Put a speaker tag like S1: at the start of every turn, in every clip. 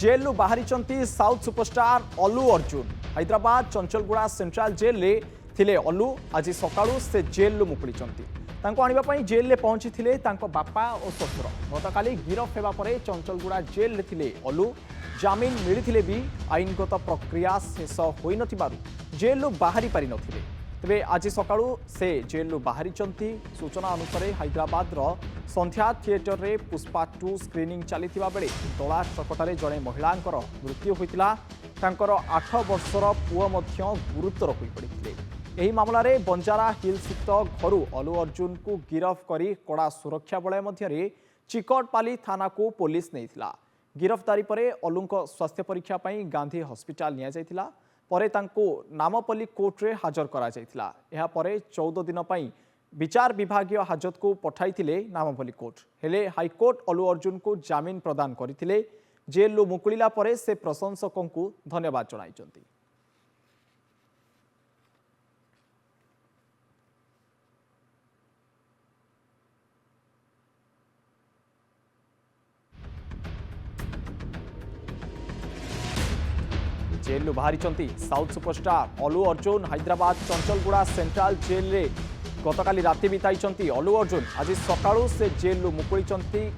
S1: जेलु बाहरी south superstar अलू Arjun Hyderabad Chanchalguda central jail रे थिले अलू आज सकाळु से जेलु मुकुली आने जेल में पहुंची थे बापा और ससुर गतकाली गिरफ हेबा परे चंचलगुड़ा जेल रे थिले अलू जामिन मिली भी आईनगत प्रक्रिया शेष हो जेलु बाहरी पारि नथिले तेबे आज सकाळु से जेलु बाहरी सूचना अनुसार हैदराबाद संध्या थिएटर रे पुष्पा 2 स्क्रीनिंग चली बेले दला चकटारे जड़े महिला मृत्यु होता 8 वर्षर पुओ गुरुतर हो पड़ते यही मामला रे बंजारा हिल स्थित घर अलू अर्जुन को गिरफ करी कड़ा सुरक्षा बलय मध्य चिकटपाली थाना को पुलिस नहीं गिरफ्तारी परे अलूंक स्वास्थ्य परीक्षा गांधी हॉस्पिटल निया जायतिला परे तांको नामपल्ली कोर्ट रे हाजर करा जायतिला एहा परे 14 दिन पई विचार विभागीय हाजत को पठाइथिले नामपल्ली कोर्ट हेले हाईकोर्ट अलू अर्जुन को जामिन प्रदान करथिले जेल मुकुलिला परे से प्रशंसकों को धन्यवाद जणाइचंती। जेल बाहरी साउथ सुपरस्टार अलू अर्जुन हैदराबाद चंचलगुड़ा सेंट्रल जेल रे गतकाली राति बिताई अलू अर्जुन आज सकाळु से जेल मुकुली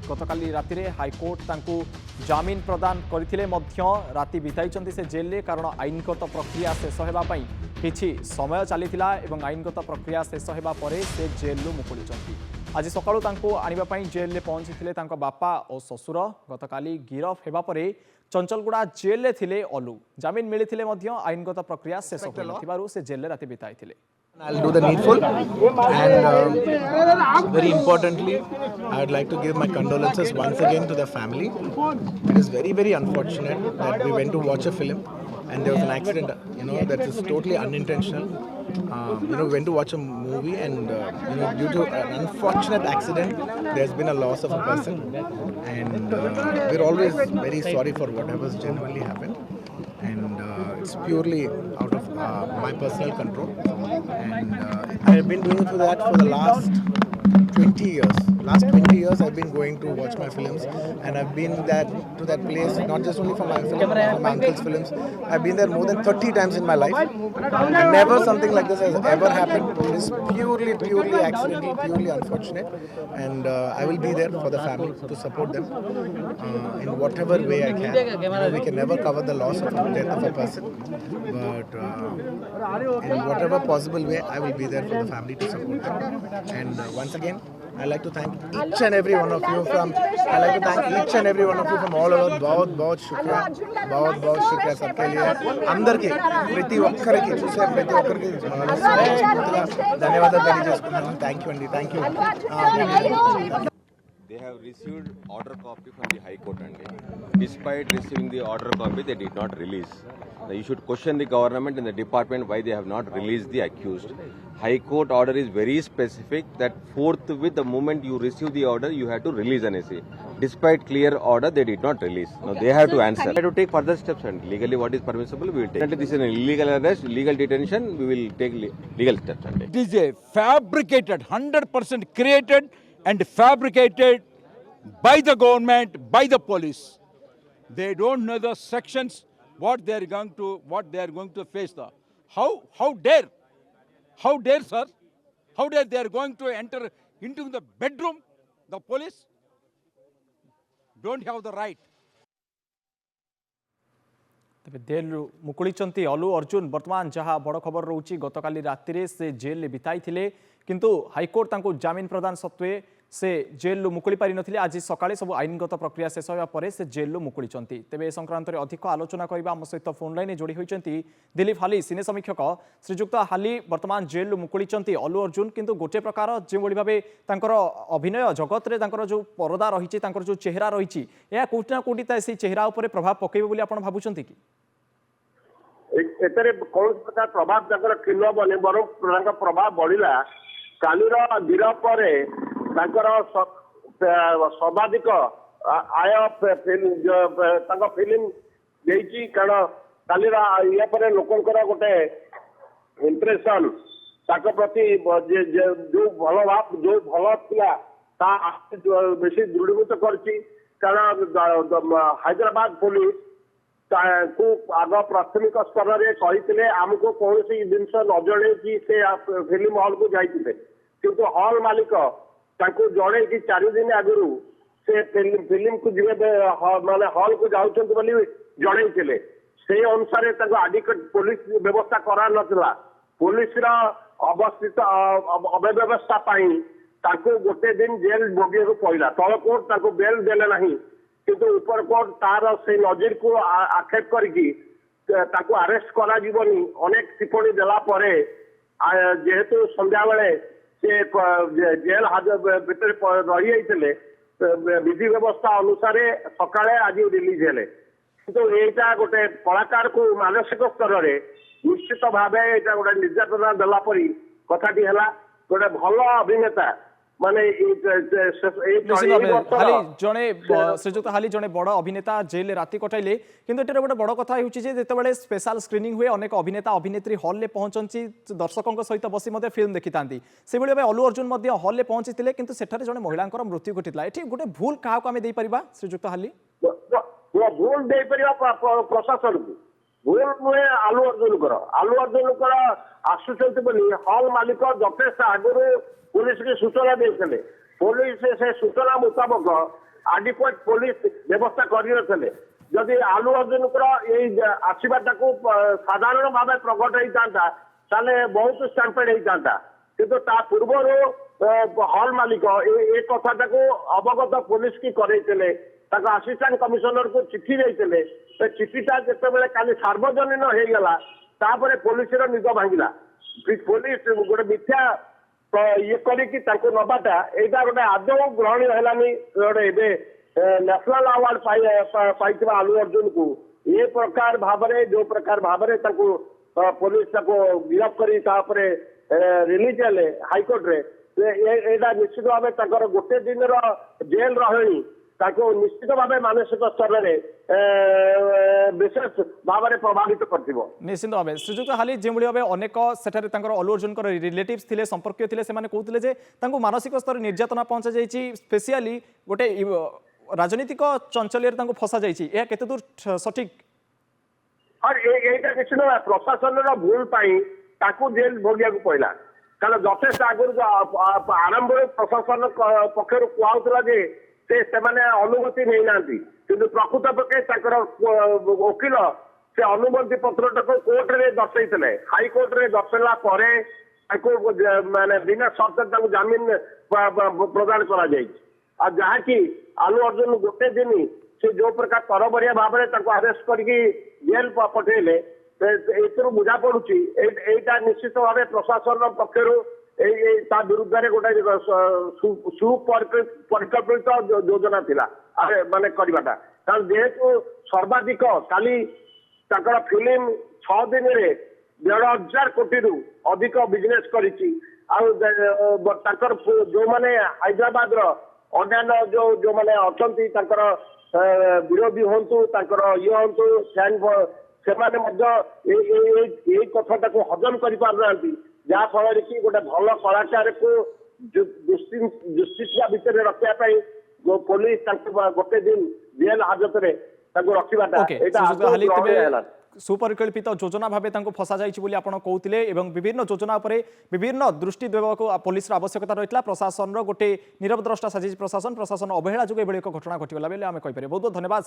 S1: गतकाली राति रे हाईकोर्ट तांको जामिन प्रदान करथिले मध्य राति बिताई से जेल रे कारण आईनगत प्रक्रिया शेष हेबा पई किछि समय चलीथिला एवं आईनगत प्रक्रिया शेष हेबा परे से जेल मुकुली आज सकाळु तांको आनिबा पई जेल रे पहुंची थिले तांको बापा और ससुर गतकाली गिरफ हेबा परे चंचलगुड़ा जेल रे थिले अलू जामिन मिली आईनगत प्रक्रिया शेष हो से जेल राति बिताई थिले।
S2: I'll do the needful and very importantly I would like to give my condolences once again to the family. It is very unfortunate that we went to watch a film and there was an accident, that is totally unintentional. We went to watch a movie and due to an unfortunate accident there's been a loss of a person and we're always very sorry for whatever's genuinely happened and it's purely out of my personal control and I've been doing that for the last 20 years. Last 20 years I've been going to watch my films and I've been to that place not just only for my film, for my uncle's films. I've been there more than 30 times in my life and never something like this has ever happened. It is purely accidental, purely unfortunate and I will be there for the family to support them in whatever way I can. We can never cover the loss of the death of a person but in whatever possible way I will be there for the family to support them and once again I like to thank each and every one of you from all over बहुत शुक्रिया सबके लिए अंदर के प्रति ఒక్కరికి చూసే ప్రతి ఒక్కరికి ధన్యవాదాలు తెలియజేస్తున్నాను థాంక్యూ అండి thank you
S3: They have received order copy from the High Court and despite receiving the order copy they did not release. Now you should question the government and the department why they have not released the accused. High Court order is very specific that forthwith the moment you receive the order you have to release an essay. Despite clear order they did not release. Now they have to answer. We have to take further steps and legally what is permissible we will take. This is an illegal arrest, illegal detention, we will take legal steps.
S4: It is a fabricated, 100% created and fabricated by the government, by the police. They don't know the sections, what they are going to face. How dare, sir? How dare they are going to enter into the bedroom? The police don't have the right.
S1: Jail मुकुली अलू अर्जुन वर्तमान जहाँ बड़ खबर रोची गतकाली राति से jail बिताई थिले किंतु हाईकोर्ट तांको जामिन प्रदान सत्वे से जेल मुकुली पारि नथिले आज सकाळे सब आईनगत प्रक्रिया शेष होगा परे से जेल मुकुली तेबे ए संक्रांत अधिक आलोचना करबा हम सहित फोन लाइन जोड़ी होइचंती दिलीप हाली सिने समीक्षक श्रीजुक्त हाली वर्तमान जेल मुकुली अलू अर्जुन किंतु गोटे प्रकार जो भली भाबे तांकर अभिनय जगत रे तांकर जो परदा रहिछि तांकर जो चेहरा रहिछि या कोठी ना कोठी से चेहरा उपरे प्रभाव पकेबे बोली आपण भाबुचंती कि
S5: एतरे कौन प्रकार प्रभाव तांकर किलो बने बरं प्रभाव बढ़िला कालीर गिरफ परे तांकर सर्वाधिक आय फिल्म देची कारण कालीर या परे लोकंकर गोटे इंप्रेशन ताक प्रति जो भल भाव जो भल थिला ता बेसी दृढ़ीभूत करछि कारण हैदराबाद पुलिस ତାକୁ ଆଗ ପ୍ରାଥମିକ ସ୍ତରରେ କହିଥିଲେ ଆମକୁ କୌଣସି ଜିନିଷ ନ ଜଣେଇକି ସେ ଫିଲ୍ମ ହଲ୍କୁ ଯାଇଥିଲେ, କିନ୍ତୁ ହଲ୍ ମାଲିକ ତାଙ୍କୁ ଜଣେଇକି 4 ଦିନ ଆଗରୁ ସେ ଫିଲ୍ମକୁ ଯିବେ ମାନେ ହଲ୍କୁ ଯାଉଛନ୍ତି ବୋଲି ଜଣେଇଥିଲେ। ସେଇ ଅନୁସାରେ ତାଙ୍କୁ ଆଡିକେଟ ପୋଲିସ ବ୍ୟବସ୍ଥା କରାନଥିଲା। ପୋଲିସର ଅବସ୍ଥିତ ଅବ୍ୟବସ୍ଥା ପାଇଁ ତାଙ୍କୁ ଗୋଟେ ଦିନ ଜେଲ ଭୋଗିବାକୁ ପଡ଼ିଲା। ତଳ କୋର୍ଟ ତାଙ୍କୁ ବେଲ ଦେଲେ ନାହିଁ, କିନ୍ତୁ ଉପର କୋର୍ଟ ତାର ସେଇ ନଜିରକୁ ଆକ୍ଷେପ କରିକି ତାକୁ ଆରେଷ୍ଟ କରାଯିବନି ଅନେକ ଟିପ୍ପଣୀ ଦେଲା ପରେ ଯେହେତୁ ସନ୍ଧ୍ୟାବେଳେ ସେ ଜେଲ ଭିତରେ ରହିଯାଇଥିଲେ, ବିଧି ବ୍ୟବସ୍ଥା ଅନୁସାରେ ସକାଳେ ଆଜି ରିଲିଜ ହେଲେ। କିନ୍ତୁ ଏଇଟା ଗୋଟେ କଳାକାରକୁ ମାନସିକ ସ୍ତରରେ ନିଶ୍ଚିତ ଭାବେ ଏଇଟା ଗୋଟେ ନିର୍ଯାତନା ଦେଲା ପରି କଥାଟି ହେଲା। ଗୋଟେ ଭଲ ଅଭିନେତା ମାନେ
S1: ନିଶ୍ଚିତ ଭାବେ ହାଲି ଜଣେ ଶ୍ରୀଯୁକ୍ତ ହାଲି ଜଣେ ବଡ଼ ଅଭିନେତା ଜେଲ୍ରେ ରାତି କଟାଇଲେ, କିନ୍ତୁ ଏଠାରେ ଗୋଟେ ବଡ଼ କଥା ହେଉଛି ଯେ ଯେତେବେଳେ ସ୍ପେଶାଲ ସ୍କ୍ରିନିଂ ହୁଏ ଅନେକ ଅଭିନେତା ଅଭିନେତ୍ରୀ ହଲ୍ରେ ପହଞ୍ଚନ୍ତି, ଦର୍ଶକଙ୍କ ସହିତ ବସି ମଧ୍ୟ ଫିଲ୍ମ ଦେଖିଥାନ୍ତି। ସେଭଳି ଭାବେ ଅଲ୍ଲୁ ଅର୍ଜୁନ ମଧ୍ୟ ହଲ୍ରେ ପହଞ୍ଚିଥିଲେ, କିନ୍ତୁ ସେଠାରେ ଜଣେ ମହିଳାଙ୍କର ମୃତ୍ୟୁ ଘଟିଥିଲା। ଏଠି ଗୋଟେ ଭୁଲ କାହାକୁ ଆମେ ଦେଇପାରିବା ଶ୍ରୀଯୁକ୍ତ ହାଲି?
S5: ଭୁଲ ଦେଇପାରିବା ପ୍ରଶାସନକୁ, ଭୁଲ ନୁହେଁ ଆଲ୍ଲୁ ଅର୍ଜୁନଙ୍କର। ଆଲ୍ଲୁ ଅର୍ଜୁନଙ୍କର ଆସୁଛନ୍ତି ବୋଲି ହଲ୍ ମାଲିକ ଯଥେଷ୍ଟ ଆଗରୁ ପୁଲିସକୁ ସୂଚନା ଦେଇଥିଲେ। ପୋଲିସ ସେ ସୂଚନା ମୁତାବକ ଆଡିକ୍ୱେଟ ପୋଲିସ ବ୍ୟବସ୍ଥା କରିନଥିଲେ। ଯଦି ଆଲ୍ଲୁ ଅର୍ଜୁନଙ୍କର ଏଇ ଆସିବାଟାକୁ ସାଧାରଣ ଭାବେ ପ୍ରକଟ ହେଇଥାନ୍ତା ତାହେଲେ ବହୁତ ଷ୍ଟାମ୍ପେଡ ହେଇଥାନ୍ତା, କିନ୍ତୁ ତା ପୂର୍ବରୁ ହଲ୍ ମାଲିକ ଏ କଥାଟାକୁ ଅବଗତ ପୋଲିସ କି କରେଇଥିଲେ। ତାଙ୍କ ଆସିଷ୍ଟାଣ୍ଟ କମିଶନରକୁ ଚିଠି ଦେଇଥିଲେ। ସେ ଚିଠିଟା ଯେତେବେଳେ କାଲି ସାର୍ବଜନୀନ ହେଇଗଲା ତାପରେ ପୋଲିସର ନିଦ ଭାଙ୍ଗିଲା। ପୋଲିସ ଗୋଟେ ମିଥ୍ୟା ଇଏ କରିକି ତାଙ୍କୁ ନବାଟା ଏଇଟା ଗୋଟେ ଆଦୌ ଗ୍ରହଣୀୟ ହେଲାନି। ଗୋଟେ ଏବେ ନ୍ୟାସନାଲ ଆୱାର୍ଡ ପାଇଥିବା ଆଲ୍ଲୁ ଅର୍ଜୁନକୁ ଏ ପ୍ରକାର ଭାବରେ ଯୋଉ ପ୍ରକାର ଭାବରେ ତାଙ୍କୁ ପୋଲିସ ତାକୁ ଗିରଫ କରି ତାପରେ ରିଲିଜ ହେଲେ ହାଇକୋର୍ଟରେ, ଏଇଟା ନିଶ୍ଚିତ ଭାବେ ତାଙ୍କର ଗୋଟେ ଦିନର ଜେଲ ରହଣି ତାକୁ ନିଶ୍ଚିତ ଭାବେ ମାନସିକ ସ୍ତରରେ ବିଶେଷ ଭାବରେ ପ୍ରଭାବିତ କରିଥିବ।
S1: ନିଶ୍ଚିତ ଭାବେ ଶ୍ରୀଯୁକ୍ତ ହାଲି ଯେଭଳି ଭାବେ ଅନେକ ସେଠାରେ ତାଙ୍କର ଅଲ୍ଲୁ ଅର୍ଜୁନଙ୍କର ରିଲେଟିଭ୍ସ ଥିଲେ, ସମ୍ପର୍କୀୟ ଥିଲେ, ସେମାନେ କହୁଥିଲେ ଯେ ତାଙ୍କୁ ମାନସିକ ସ୍ତରରେ ନିର୍ଯାତନା ପହଞ୍ଚାଯାଇଛି, ସ୍ପେସିଆଲି ଗୋଟେ ରାଜନୈତିକ ଚଞ୍ଚଲ୍ୟରେ ତାଙ୍କୁ ଫସାଯାଇଛି। ଏହା କେତେ ଦୂର ସଠିକ?
S5: ଏଇଟା ନିଶ୍ଚିତ ପ୍ରଶାସନର ଭୁଲ ପାଇଁ ତାକୁ ଜେଲ ଭୋଗିବାକୁ ପଡ଼ିଲା। କାରଣ ଯଥେଷ୍ଟ ଆଗରୁ ଆରମ୍ଭରେ ପ୍ରଶାସନ ପକ୍ଷରୁ କୁହାଉଥିଲା ଯେ ସେମାନେ ଅନୁମତି ନେଇନାହାନ୍ତି, କିନ୍ତୁ ପ୍ରକୃତ ପକ୍ଷେ ତାଙ୍କର ଓକିଲ ସେ ଅନୁମତି ପତ୍ରଟାକୁ କୋର୍ଟରେ ଦର୍ଶାଇଥିଲେ। ହାଇକୋର୍ଟରେ ଦର୍ଶାଇଲା ପରେ ତାଙ୍କୁ ମାନେ ବିନା ସର୍ତ୍ତରେ ତାଙ୍କୁ ଜାମିନ ପ୍ରଦାନ କରାଯାଇଛି। ଆଉ ଯାହାକି ଆଲ୍ଲୁ ଅର୍ଜୁନ ଗୋଟେ ଦିନ ସେ ଯୋଉ ପ୍ରକାର ତରବରିଆ ଭାବରେ ତାଙ୍କୁ ଆରେଷ୍ଟ କରିକି ଜେଲ ପଠେଇଲେ, ଏଥିରୁ ବୁଝା ପଡୁଛି ଏଇଟା ନିଶ୍ଚିତ ଭାବେ ପ୍ରଶାସନ ପକ୍ଷରୁ ତା ବିରୁଦ୍ଧରେ ଗୋଟେ ସୁପରିକଳ୍ପିତ ଯୋଜନା ଥିଲା ମାନେ କରିବାଟା। କାରଣ ଯେହେତୁ ସର୍ବାଧିକ କାଲି ତାଙ୍କର ଫିଲ୍ମ 6 ଦିନରେ 1,500 କୋଟିରୁ ଅଧିକ ବିଜନେସ କରିଛି। ଆଉ ତାଙ୍କର ଯୋଉମାନେ ହାଇଦ୍ରାବାଦର ଅନ୍ୟାନ୍ୟ ଯୋଉମାନେ ଅଛନ୍ତି ତାଙ୍କର ବିରୋଧୀ ହୁଅନ୍ତୁ, ତାଙ୍କର ଇଏ ହୁଅନ୍ତୁ, ସେମାନେ ମଧ୍ୟ ଏଇ କଥାଟାକୁ ହଜମ କରିପାରୁନାହାନ୍ତି, ଯାହା ଫଳରେ କି ଗୋଟେ ଭଲ କଳାକାରକୁ ଦୁଶ୍ଚିନ୍ତା ଭିତରେ ରଖିବା ପାଇଁ ପୋଲିସ ତାଙ୍କୁ ଗୋଟେ ଦିନ ଜେଲ ହାଜତରେ ତାଙ୍କୁ ରଖିବାଟା ଏଇଟା ହେଲା
S1: ସୁପରିକଳ୍ପିତ ଯୋଜନା ଭାବେ ତାଙ୍କୁ ଫସାଯାଇଛି ବୋଲି ଆପଣ କହୁଥିଲେ, ଏବଂ ବିଭିନ୍ନ ଯୋଜନା ଉପରେ ବିଭିନ୍ନ ଦୃଷ୍ଟି ଦେବାକୁ ପୋଲିସର ଆବଶ୍ୟକତା ରହିଥିଲା। ପ୍ରଶାସନର ଗୋଟେ ନିରବ ଦ୍ରଷ୍ଟା ସାଜିଛି ପ୍ରଶାସନ ଅବହେଳା ଯୋଗୁଁ ଏଭଳି ଏକ ଘଟଣା ଘଟିଗଲା ବୋଲି ଆମେ କହିପାରିବା। ବହୁତ ବହୁତ ଧନ୍ୟବାଦ।